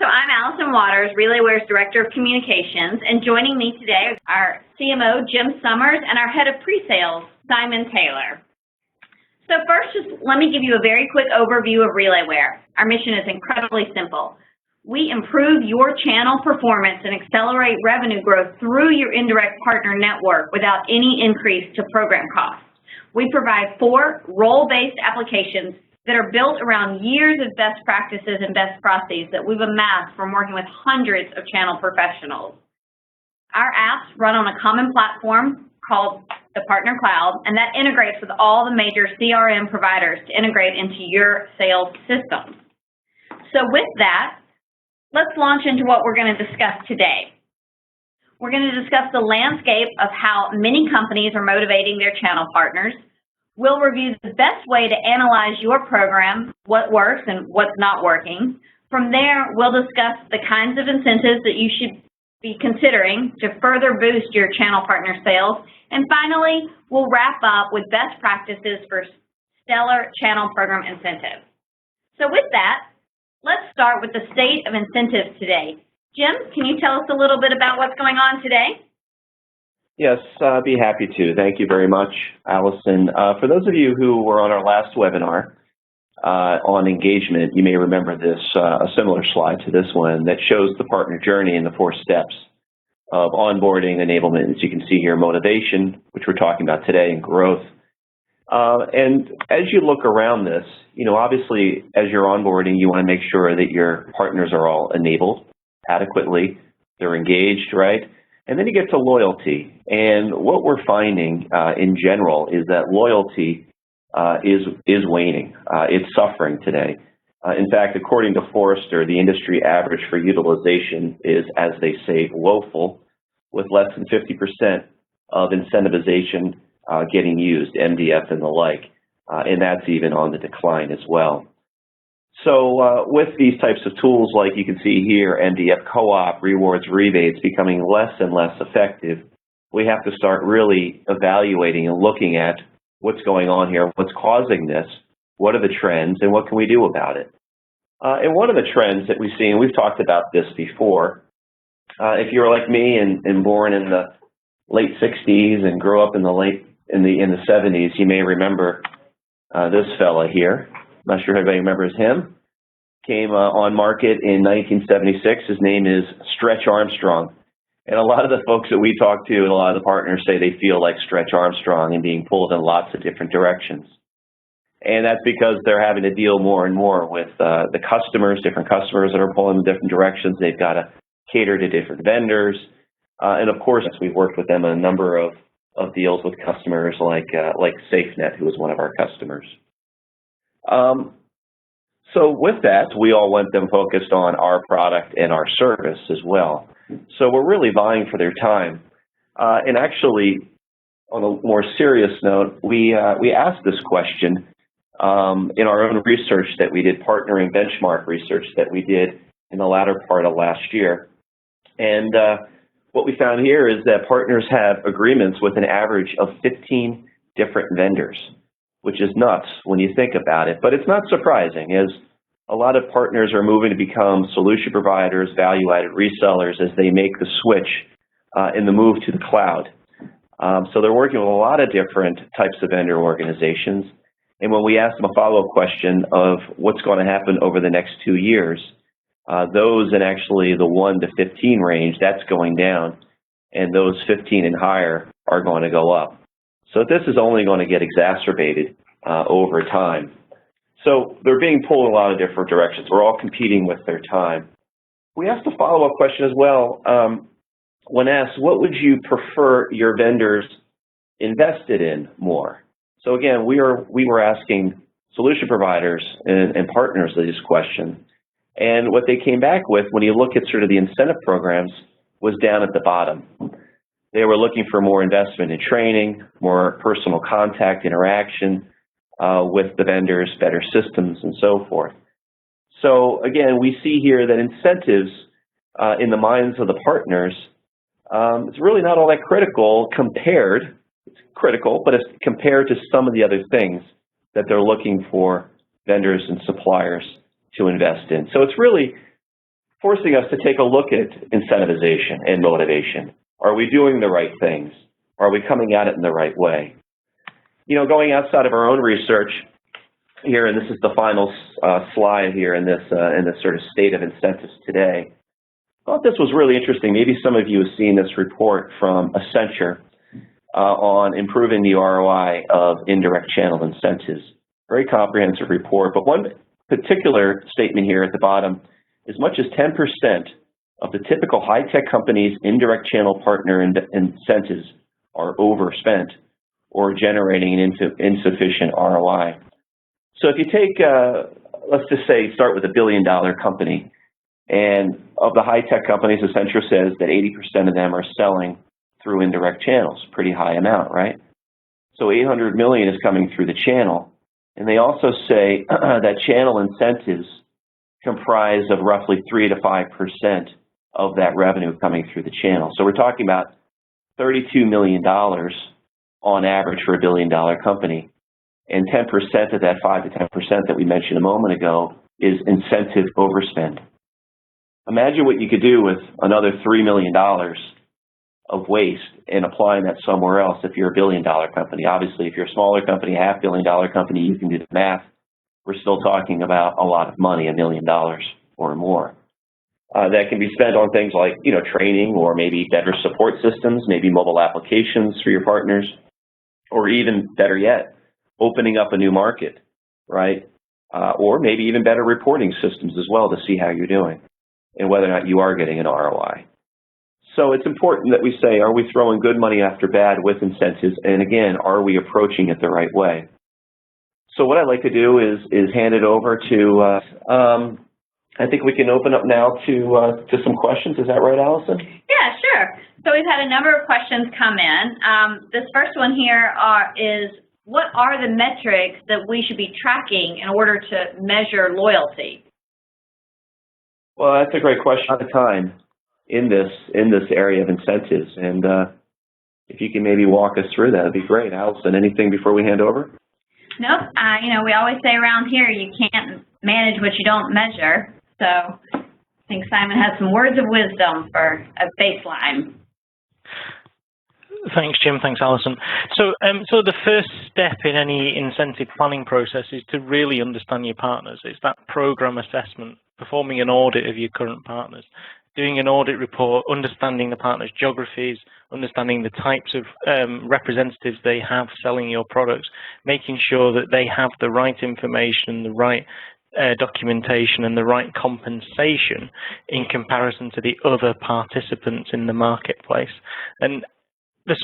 I'm Allison Waters, RelayWare's Director of Communications, and joining me today are CMO Jim Summers and our Head of Pre-Sales, Simon Taylor. So first, just let me give you a very quick overview of RelayWare. Our mission is incredibly simple. We improve your channel performance and accelerate revenue growth through your indirect partner network without any increase to program costs. We provide 4 role-based applications that are built around years of best practices and best processes that we've amassed from working with hundreds of channel professionals. Our apps run on a common platform called the Partner Cloud, and that integrates with all the major CRM providers to integrate into your sales systems. So with that, let's launch into what we're going to discuss today. We're going to discuss the landscape of how many companies are motivating their channel partners. We'll review the best way to analyze your program, what works and what's not working. From there, we'll discuss the kinds of incentives that you should be considering to further boost your channel partner sales. And finally, we'll wrap up with best practices for stellar channel program incentives. So with that, let's start with the state of incentives today. Jim, can you tell us a little bit about what's going on today? Yes, I'd be happy to. Thank you very much, Allison. For those of you who were on our last webinar on engagement, you may remember this, a similar slide to this one that shows the partner journey and the 4 steps of onboarding, enablement, as you can see here, motivation, which we're talking about today, and growth. And as you look around this, obviously, as you're onboarding, you want to make sure that your partners are all enabled adequately, they're engaged, right? And then you get to loyalty. And what we're finding in general is that loyalty is waning. It's suffering today. In fact, according to Forrester, the industry average for utilization is, as they say, woeful, with less than 50% of incentivization getting used, MDF and the like. And that's even on the decline as well. So with these types of tools, like you can see here, MDF co-op, rewards, rebates becoming less and less effective, we have to start really evaluating and looking at what's going on here, what's causing this, what are the trends, and what can we do about it. And one of the trends that we see, and we've talked about this before, if you're like me and born in the late 60s and grew up in the 70s, you may remember this fella here. I'm not sure if anybody remembers him. Came on market in 1976. His name is Stretch Armstrong. And a lot of the folks that we talk to and a lot of the partners say they feel like Stretch Armstrong and being pulled in lots of different directions. And that's because they're having to deal more and more with the customers, different customers that are pulling in different directions. They've got to cater to different vendors. And of course, we've worked with them on a number of deals with customers like SafeNet, who was one of our customers. So with that, we all want them focused on our product and our service as well. So we're really vying for their time. And actually, on a more serious note, we asked this question in our own research that we did, partner and benchmark research that we did in the latter part of last year. And what we found here is that partners have agreements with an average of 15 different vendors, which is nuts when you think about it. But it's not surprising, as a lot of partners are moving to become solution providers, value-added resellers as they make the switch in the move to the cloud. So they're working with a lot of different types of vendor organizations. And when we ask them a follow-up question of what's going to happen over the next 2 years, those in actually the 1 to 15 range, that's going down. And those 15 and higher are going to go up. So this is only going to get exacerbated over time. So they're being pulled in a lot of different directions. We're all competing with their time. We asked a follow-up question as well. When asked, what would you prefer your vendors invested in more? So again, we were asking solution providers and partners this question. And what they came back with, when you look at sort of the incentive programs, was down at the bottom. They were looking for more investment in training, more personal contact interaction with the vendors, better systems, and so forth. So again, we see here that incentives in the minds of the partners, it's really not all that critical compared, it's critical, but it's compared to some of the other things that they're looking for vendors and suppliers to invest in. So it's really forcing us to take a look at incentivization and motivation. Are we doing the right things? Are we coming at it in the right way? You know, going outside of our own research here, and this is the final slide here in this sort of state of incentives today. I thought this was really interesting. Maybe some of you have seen this report from Accenture on improving the ROI of indirect channel incentives. Very comprehensive report, but one particular statement here at the bottom, as much as 10% of the typical high-tech companies' indirect channel partner incentives are overspent or generating an insufficient ROI. So if you take, let's just say, start with $1 billion company, and of the high-tech companies, Accenture says that 80% of them are selling through indirect channels, pretty high amount, right? So 800 million is coming through the channel, and they also say that channel incentives comprise of roughly 3 to 5% of that revenue coming through the channel. So we're talking about $32 million on average for $1 billion company, and 10% of that 5 to 10% that we mentioned a moment ago is incentive overspend. Imagine what you could do with another $3 million of waste and applying that somewhere else if you're a $1 billion company. Obviously, if you're a smaller company, $500 million company, you can do the math. We're still talking about a lot of money, $1 million or more. That can be spent on things like, you know, training, or maybe better support systems, maybe mobile applications for your partners, or even better yet, opening up a new market, right? Or maybe even better reporting systems as well to see how you're doing and whether or not you are getting an ROI. So it's important that we say, are we throwing good money after bad with incentives? And again, are we approaching it the right way? So what I'd like to do is hand it over to, I think we can open up now to some questions. Is that right, Allison? Yeah, sure. So we've had a number of questions come in. This first one here is, what are the metrics that we should be tracking in order to measure loyalty? Well, that's a great question. At the time in this area of incentives, and if you can maybe walk us through that, it'd be great. Allison, anything before we hand over? Nope. You know, we always say around here, you can't manage what you don't measure. So I think Simon has some words of wisdom for a baseline. Thanks, Jim. Thanks, Alison. So the first step in any incentive planning process is to really understand your partners. It's that program assessment, performing an audit of your current partners, doing an audit report, understanding the partners' geographies, understanding the types of representatives they have selling your products, making sure that they have the right information, the right documentation and the right compensation in comparison to the other participants in the marketplace. And the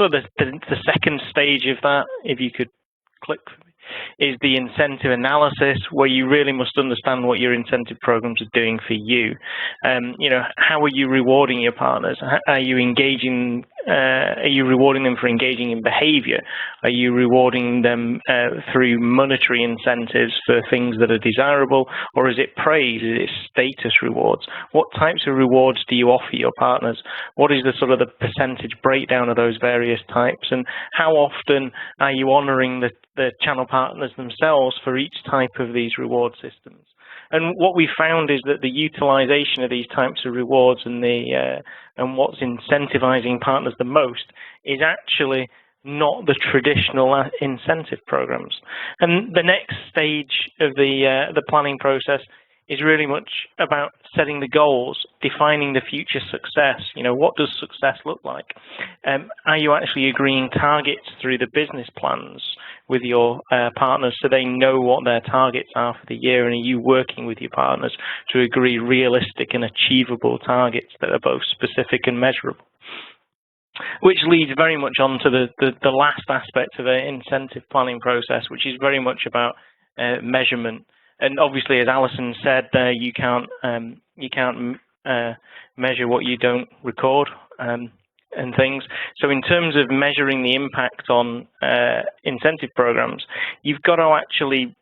second stage of that, if you could click, is the incentive analysis, where you really must understand what your incentive programs are doing for you. You know, how are you rewarding your partners? Are you engaging? Are you rewarding them for engaging in behavior? Are you rewarding them through monetary incentives for things that are desirable, or is it praise? Is it status rewards? What types of rewards do you offer your partners? What is the sort of the percentage breakdown of those various types, and how often are you honoring the channel partners themselves for each type of these reward systems? And what we found is that the utilization of these types of rewards and what's incentivizing partners the most is actually not the traditional incentive programs. And the next stage of the planning process is really much about setting the goals, defining the future success. You know, what does success look like? Are you actually agreeing targets through the business plans with your partners so they know what their targets are for the year? And are you working with your partners to agree realistic and achievable targets that are both specific and measurable? Which leads very much on to the last aspect of an incentive planning process, which is very much about measurement. And obviously, as Alison said, you can't measure what you don't record and things. So in terms of measuring the impact on incentive programs, you've got to actually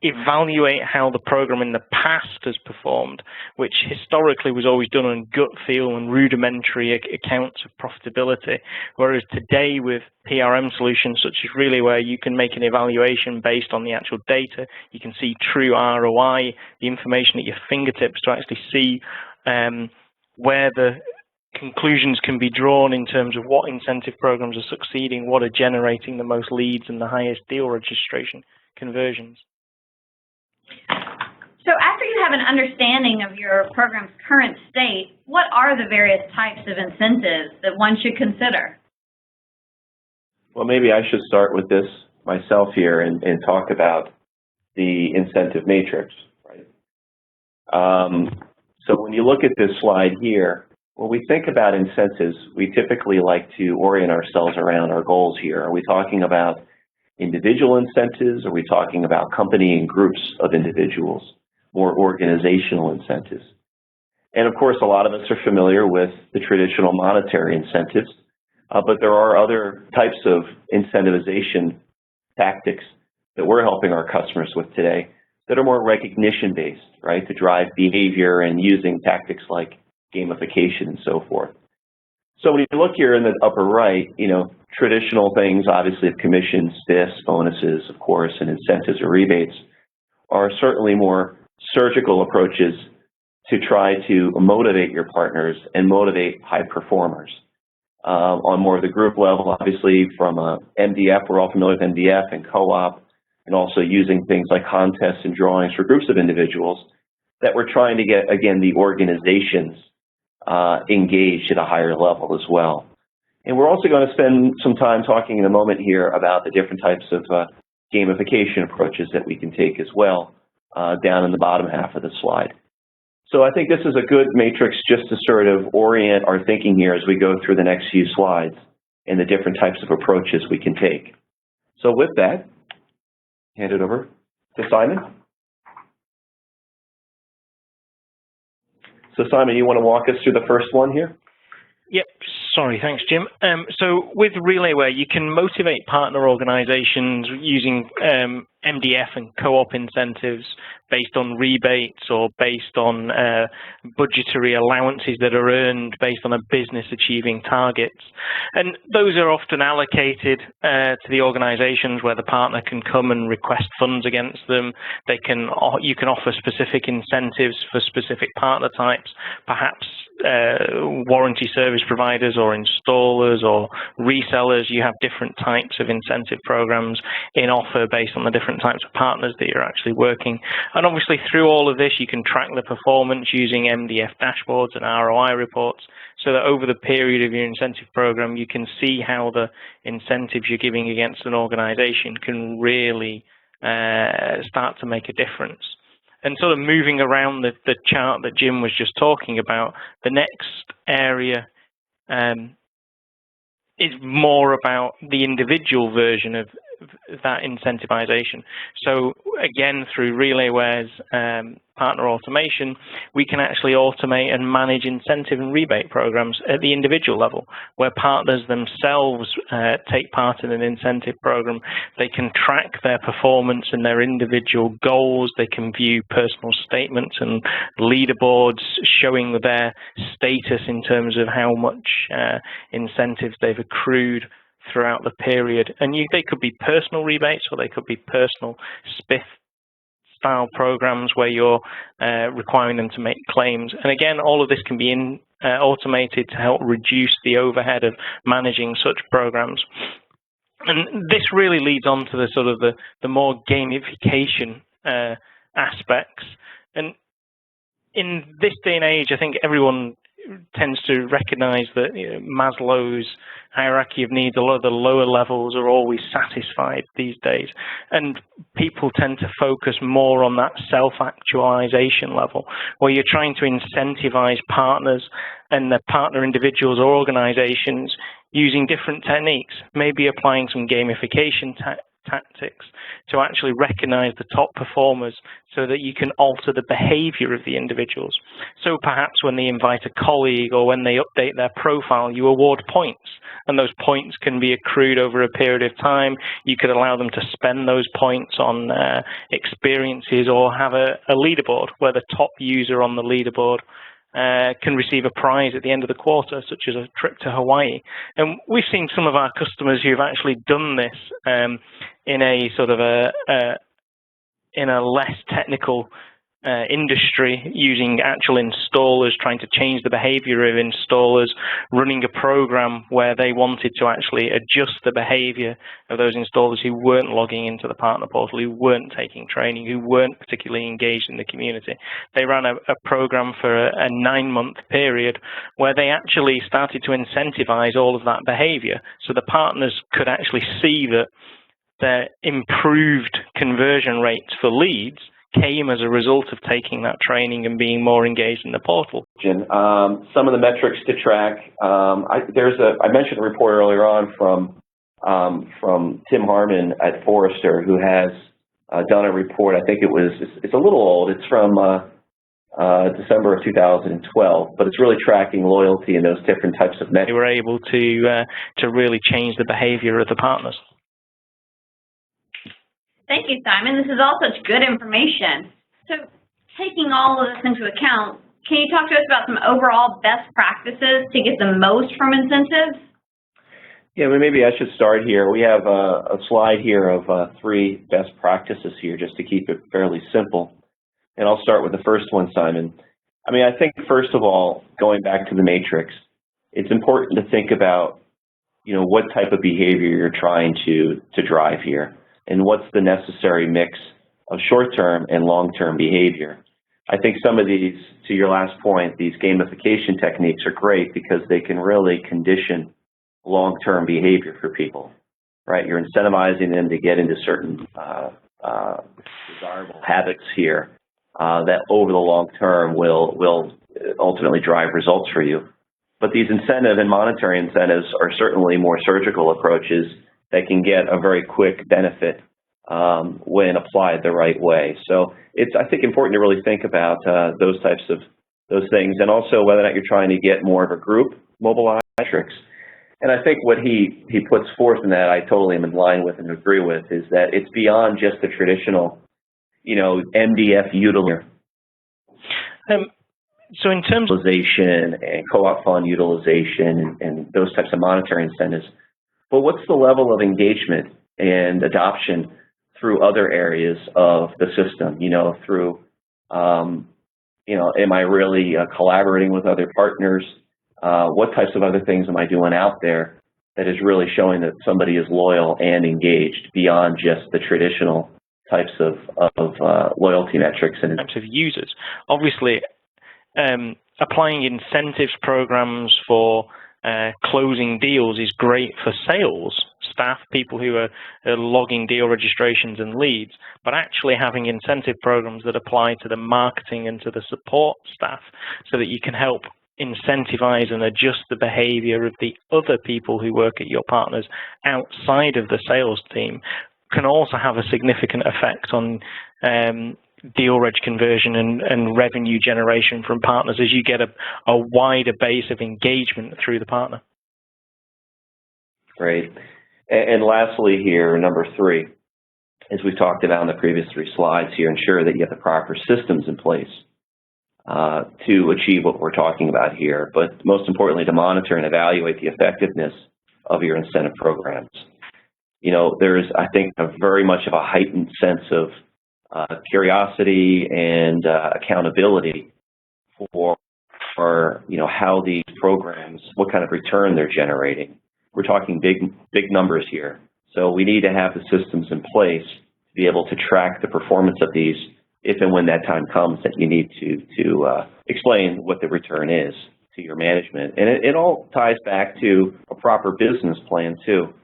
evaluate how the program in the past has performed, which historically was always done on gut feel and rudimentary accounts of profitability, whereas today with PRM solutions such as Relay, where you can make an evaluation based on the actual data, you can see true ROI, the information at your fingertips to actually see where the conclusions can be drawn in terms of what incentive programs are succeeding, what are generating the most leads and the highest deal registration conversions. So after you have an understanding of your program's current state, what are the various types of incentives that one should consider? Well, maybe I should start with this myself here and talk about the incentive matrix, right? So when you look at this slide here, when we think about incentives, we typically like to orient ourselves around our goals here. Are we talking about individual incentives? Are we talking about company and groups of individuals? More organizational incentives? And of course, a lot of us are familiar with the traditional monetary incentives, but there are other types of incentivization tactics that we're helping our customers with today that are more recognition-based, right, to drive behavior and using tactics like gamification and so forth. So when you look here in the upper right, traditional things, obviously, of commissions, spiffs, bonuses, of course, and incentives or rebates are certainly more surgical approaches to try to motivate your partners and motivate high performers. On more of the group level, obviously, from MDF, we're all familiar with MDF and co-op, and also using things like contests and drawings for groups of individuals that we're trying to get, again, the organizations engaged at a higher level as well. And we're also going to spend some time talking in a moment here about the different types of gamification approaches that we can take as well down in the bottom half of the slide. So I think this is a good matrix just to sort of orient our thinking here as we go through the next few slides and the different types of approaches we can take. So with that, hand it over to Simon. So Simon, you want to walk us through the first one here? Yep, sorry, thanks, Jim. So with Relayware, you can motivate partner organizations using MDF and co-op incentives based on rebates or based on budgetary allowances that are earned based on a business achieving targets. And those are often allocated to the organizations where the partner can come and request funds against them. You can offer specific incentives for specific partner types, perhaps warranty service providers or installers or resellers. You have different types of incentive programs in offer based on the different types of partners that you're actually working. And obviously through all of this, you can track the performance using MDF dashboards and ROI reports so that over the period of your incentive program, you can see how the incentives you're giving against an organization can really start to make a difference. And sort of moving around the chart that Jim was just talking about, the next area is more about the individual version of that incentivization. So again, through Relayware's partner automation, we can actually automate and manage incentive and rebate programs at the individual level, where partners themselves take part in an incentive program. They can track their performance and their individual goals. They can view personal statements and leaderboards showing their status in terms of how much incentives they've accrued throughout the period. And they could be personal rebates or they could be personal spiff style programs where you're requiring them to make claims. And again, all of this can be automated to help reduce the overhead of managing such programs. And this really leads on to the sort of the more gamification aspects. And in this day and age, I think everyone tends to recognize that Maslow's hierarchy of needs, a lot of the lower levels are always satisfied these days. And people tend to focus more on that self-actualization level, where you're trying to incentivize partners and the partner individuals or organizations using different techniques, maybe applying some gamification tactics to actually recognize the top performers so that you can alter the behavior of the individuals. So perhaps when they invite a colleague or when they update their profile, you award points, and those points can be accrued over a period of time. You could allow them to spend those points on experiences, or have a leaderboard where the top user on the leaderboard can receive a prize at the end of the quarter, such as a trip to Hawaii. And we've seen some of our customers who've actually done this in a sort of in a less technical industry, using actual installers, trying to change the behavior of installers, running a program where they wanted to actually adjust the behavior of those installers who weren't logging into the partner portal, who weren't taking training, who weren't particularly engaged in the community. They ran a program for a 9-month period where they actually started to incentivize all of that behavior, so the partners could actually see that their improved conversion rates for leads came as a result of taking that training and being more engaged in the portal. Some of the metrics to track. I mentioned a report earlier on from Tim Harmon at Forrester, who has done a report. I think it's a little old. It's from December of 2012, but it's really tracking loyalty and those different types of metrics. They were able to really change the behavior of the partners. Thank you, Simon. This is all such good information. So taking all of this into account, can you talk to us about some overall best practices to get the most from incentives? Yeah, well, maybe I should start here. We have a slide here of 3 best practices here, just to keep it fairly simple. And I'll start with the first one, Simon. I mean, I think, first of all, going back to the matrix, it's important to think about, what type of behavior you're trying to drive here, and what's the necessary mix of short-term and long-term behavior. I think some of these, to your last point, these gamification techniques are great because they can really condition long-term behavior for people, right? You're incentivizing them to get into certain desirable habits here that over the long term will ultimately drive results for you. But these incentive and monetary incentives are certainly more surgical approaches that can get a very quick benefit when applied the right way. So it's, I think, important to really think about those things, and also whether or not you're trying to get more of a group mobilized metrics. And I think what he puts forth in that I totally am in line with and agree with is that it's beyond just the traditional, MDF utilization. So in terms of utilization and co-op fund utilization and those types of monetary incentives, but what's the level of engagement and adoption through other areas of the system? Through, am I really collaborating with other partners? What types of other things am I doing out there that is really showing that somebody is loyal and engaged beyond just the traditional types of loyalty metrics and types of users? Obviously, applying incentives programs for closing deals is great for sales staff, people who are logging deal registrations and leads, but actually having incentive programs that apply to the marketing and to the support staff so that you can help incentivize and adjust the behavior of the other people who work at your partners outside of the sales team can also have a significant effect on deal reg conversion and revenue generation from partners as you get a wider base of engagement through the partner. Great. And lastly here, number 3, as we've talked about in the previous 3 slides here, ensure that you have the proper systems in place to achieve what we're talking about here, but most importantly, to monitor and evaluate the effectiveness of your incentive programs. There's, I think, a very much of a heightened sense of curiosity and accountability for how these programs, what kind of return they're generating. We're talking big numbers here. So we need to have the systems in place to be able to track the performance of these if and when that time comes that you need to explain what the return is to your management. And it all ties back to a proper business plan too.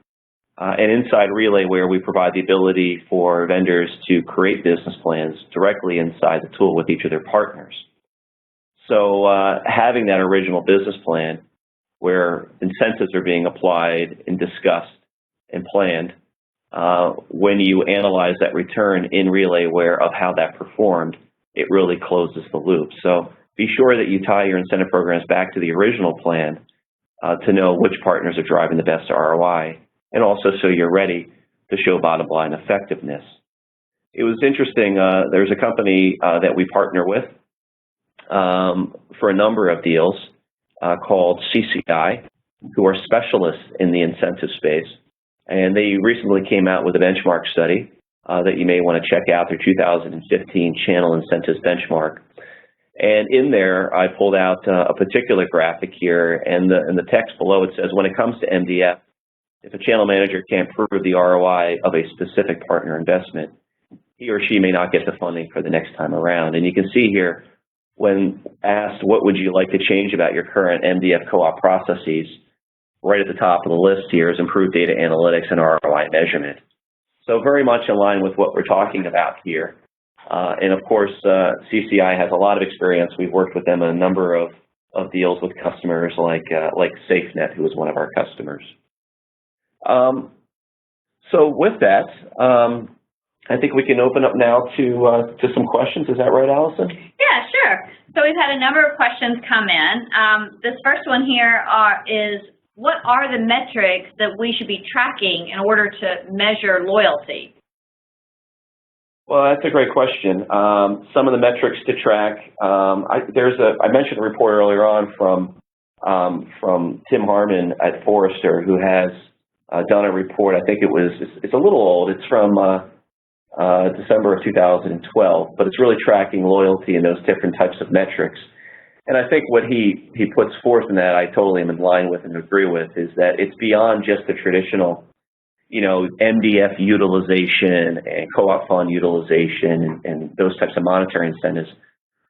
And inside Relay, where we provide the ability for vendors to create business plans directly inside the tool with each of their partners. So having that original business plan where incentives are being applied and discussed and planned when you analyze that return in RelayWare of how that performed, it really closes the loop. So be sure that you tie your incentive programs back to the original plan to know which partners are driving the best ROI, and also so you're ready to show bottom line effectiveness. It was interesting, there's a company that we partner with for a number of deals called CCI, who are specialists in the incentive space. And they recently came out with a benchmark study that you may want to check out, their 2015 Channel Incentives Benchmark. And in there, I pulled out a particular graphic here, and the text below it says, when it comes to MDF, if a channel manager can't prove the ROI of a specific partner investment, he or she may not get the funding for the next time around. And you can see here, when asked what would you like to change about your current MDF co-op processes, right at the top of the list here is improved data analytics and ROI measurement. So very much in line with what we're talking about here. And of course, CCI has a lot of experience. We've worked with them on a number of deals with customers like SafeNet, who is one of our customers. So with that, I think we can open up now to some questions. Is that right, Allison? Yeah, sure. So we've had a number of questions come in. This first one here is, what are the metrics that we should be tracking in order to measure loyalty? Well, that's a great question. Some of the metrics to track, I mentioned a report earlier on from Tim Harmon at Forrester, who has done a report. I think it's a little old. It's from December of 2012, but it's really tracking loyalty and those different types of metrics. And I think what he puts forth in that I totally am in line with and agree with is that it's beyond just the traditional, MDF utilization and co-op fund utilization and those types of monetary incentives.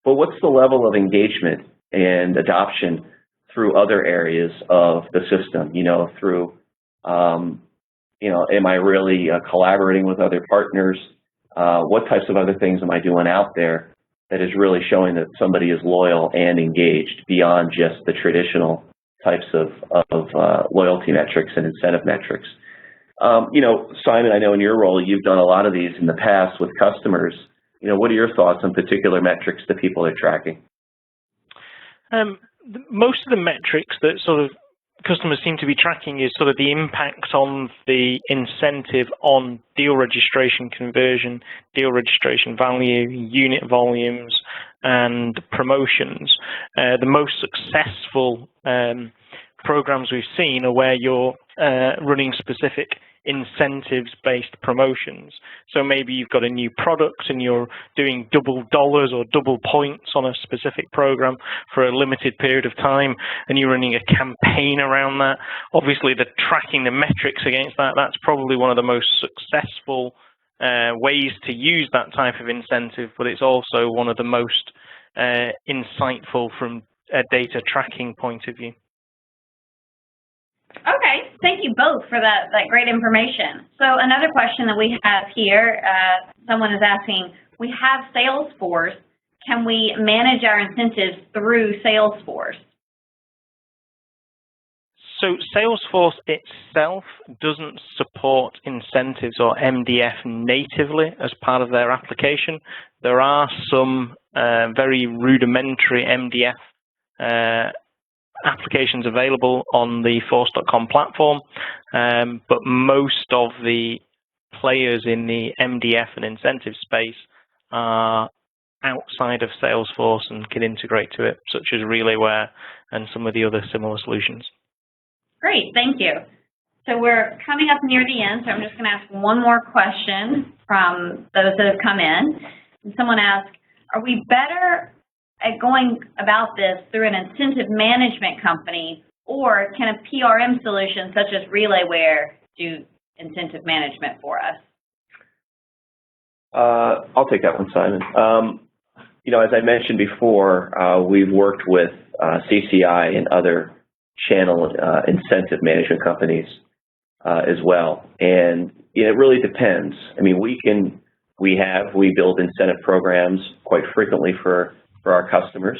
But what's the level of engagement and adoption through other areas of the system? Through, am I really collaborating with other partners? What types of other things am I doing out there that is really showing that somebody is loyal and engaged beyond just the traditional types of loyalty metrics and incentive metrics? Simon, I know in your role, you've done a lot of these in the past with customers. What are your thoughts on particular metrics that people are tracking? Most of the metrics that sort of customers seem to be tracking is sort of the impact on the incentive on deal registration conversion, deal registration value, unit volumes, and promotions. The most successful programs we've seen are where you're running specific incentives-based promotions. So maybe you've got a new product and you're doing double dollars or double points on a specific program for a limited period of time, and you're running a campaign around that. Obviously, the tracking the metrics against that, that's probably one of the most successful ways to use that type of incentive, but it's also one of the most insightful from a data tracking point of view. Okay, thank you both for that great information. So another question that we have here, someone is asking, we have Salesforce, can we manage our incentives through Salesforce? So Salesforce itself doesn't support incentives or MDF natively as part of their application. There are some very rudimentary MDF applications available on the Force.com platform, but most of the players in the MDF and incentive space are outside of Salesforce and can integrate to it, such as RelayWare and some of the other similar solutions. Great, thank you. So we're coming up near the end, so I'm just going to ask one more question from those that have come in. And someone asked, are we better at going about this through an incentive management company, or can a PRM solution such as RelayWare do incentive management for us? I'll take that one, Simon. As I mentioned before, we've worked with CCI and other channel incentive management companies as well, and it really depends. I mean, we build incentive programs quite frequently for our customers,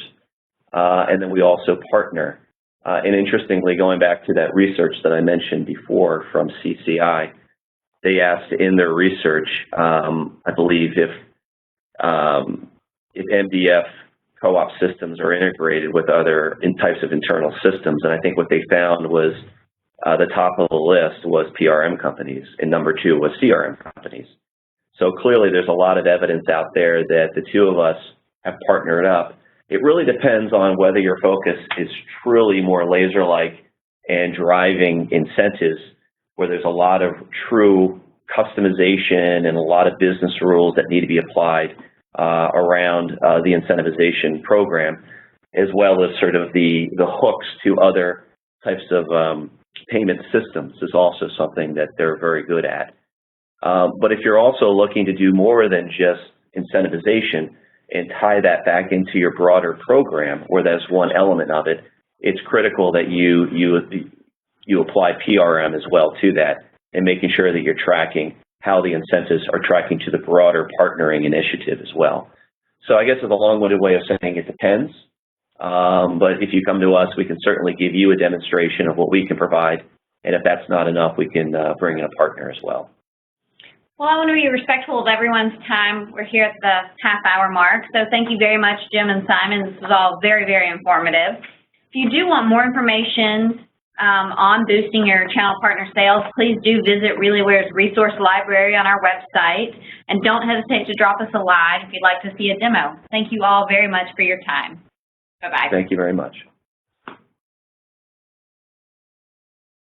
and then we also partner. And interestingly, going back to that research that I mentioned before from CCI, they asked in their research, I believe, if MDF co-op systems are integrated with other types of internal systems. And I think what they found was the top of the list was PRM companies, and number 2 was CRM companies. So clearly there's a lot of evidence out there that the two of us have partnered up. It really depends on whether your focus is truly more laser-like and driving incentives, where there's a lot of true customization and a lot of business rules that need to be applied around the incentivization program, as well as sort of the hooks to other types of payment systems is also something that they're very good at. But if you're also looking to do more than just incentivization and tie that back into your broader program, where that's one element of it, it's critical that you apply PRM as well to that, and making sure that you're tracking how the incentives are tracking to the broader partnering initiative as well. So I guess it's a long-winded way of saying it depends. But if you come to us, we can certainly give you a demonstration of what we can provide. And if that's not enough, we can bring in a partner as well. Well, I want to be respectful of everyone's time. We're here at the half-hour mark. So thank you very much, Jim and Simon. This was all very, very informative. If you do want more information on boosting your channel partner sales, please do visit RelayWare's resource library on our website. And don't hesitate to drop us a line if you'd like to see a demo. Thank you all very much for your time. Bye-bye. Thank you very much.